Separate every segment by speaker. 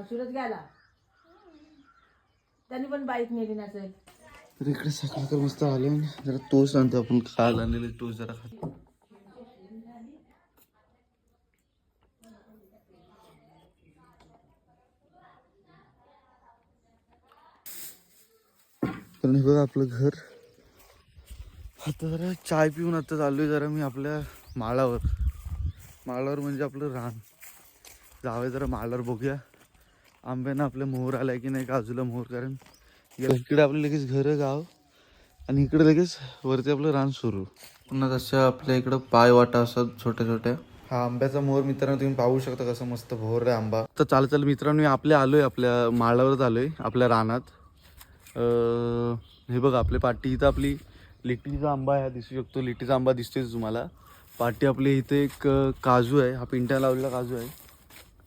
Speaker 1: सूरज गेला, त्यांनी पण बाईक नेली नसेल.
Speaker 2: तर इकडे सकाळ मस्त आले, जरा टोस्ट आणतो आपण, खायला आणलेले टोस्ट जरा खातो. तर हे बघा आपलं घर. आता जरा चाय पिऊन आता चाललोय जरा मी आपल्या माळावर म्हणजे आपलं रान. जावे जरा माळावर बघूया आंब्यानं आपल्या मोहर आलाय की नाही, काजूला मोहर. कारण इकडे आपलं लगेच घर गाव आणि इकडे लगेच वरती आपलं रान सुरू. पुन्हा तशा आपल्या इकडं पाय वाटा असतात छोट्या छोट्या. हा आंब्याचा मोहर मित्रांनो तुम्ही पाहू शकता कसं मस्त भोर आहे आंबा. तर चाल मित्रांनो मी आपल्या माळावरच आलोय आपल्या रानात. हे बघा आपल्या पाठी इथं आपली लिट्टीचा आंबा आहे, दिसू शकतो. लिट्टीचा आंबा दिसतोय तुम्हाला. पाठी आपली इथे एक काजू आहे, हा पिंट्या लावलेला काजू आहे.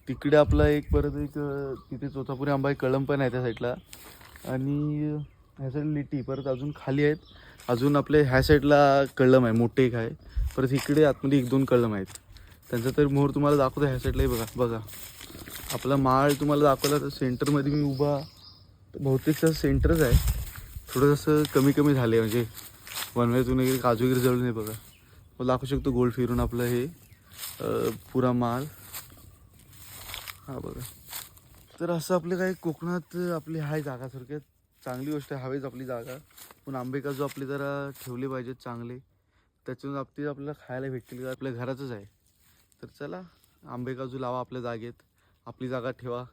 Speaker 2: तिकडे आपला एक परत एक तिथे तोतापुरी आंबा आहे, कळम पण आहे त्या साईडला. आणि ह्या साईड लिट्टी परत अजून खाली आहेत. अजून आपल्या ह्या साईडला कळम आहे, मोठे एक आहे. परत इकडे आतमध्ये 1-2 कळम आहेत. त्यांचा तर मोहर तुम्हाला दाखवतो. ह्या साईडलाही बघा आपला माळ तुम्हाला दाखवला तर सेंटरमध्ये मी उभा. बहुतेक सेंटरच आहे, थोडं जसं कमी झालं आहे म्हणजे वनवेतून वगैरे काजू वगैरे जळून. हे बघा मला दाखवू शकतो गोल फिरून आपलं हे पुरा माल. हा बघा. तर असं आपलं काय कोकणात आपली हाय जागा थोडक्यात. चांगली गोष्ट आहे, हवेच आपली जागा. पण आंबे काजू आपले जरा ठेवले पाहिजेत चांगले, त्याच्यातून आपल्याला खायला भेटतील. आपल्या घराचंच आहे. तर चला आंबे काजू लावा आपल्या जागेत, आपली जागा ठेवा.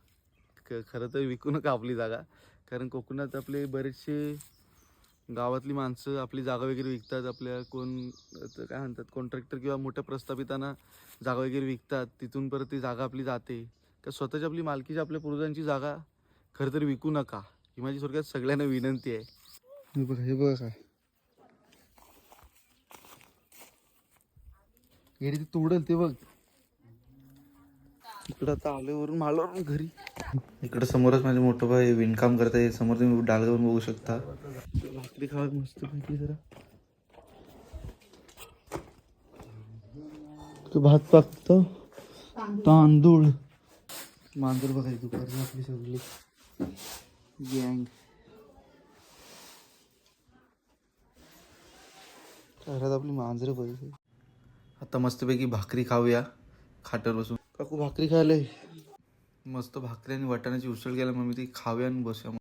Speaker 2: खरं तर विकू नका आपली जागा. कारण कोकणात आपले बरेचसे गावातली माणसं आपली जागा वगैरे विकतात. आपल्या कोण काय म्हणतात कॉन्ट्रॅक्टर किंवा मोठ्या प्रस्थापितांना जागा वगैरे विकतात. तिथून परत ती जागा आपली जाते. का स्वतःची आपली मालकीची आपल्या पूर्वजांची जागा खरं तर विकू नका, ही माझी थोडक्यात सगळ्यांना विनंती आहे. हे बघा काय हे ते तोडल ते बघ. इकडं आता आले वरून माळावरून घरी. इकडं समोरच माझे मोठं भाई विणकाम करत आहे. समोर तुम्ही डालगावून बघू शकता. भाकरी खावा मस्त पैकी जरा. भात पाकतो तांदूळ. मांजर बघायची दुपारची आपली सगळी गँग. घरात आपली मांजरं बघायची. आता मस्तपैकी भाकरी खाऊया खाटर बसून. काकू भाकरी खायला मस्त भाकरी आणि वाटाण्याची उसळ केला, मग मी ती खाऊया आणि बसूया.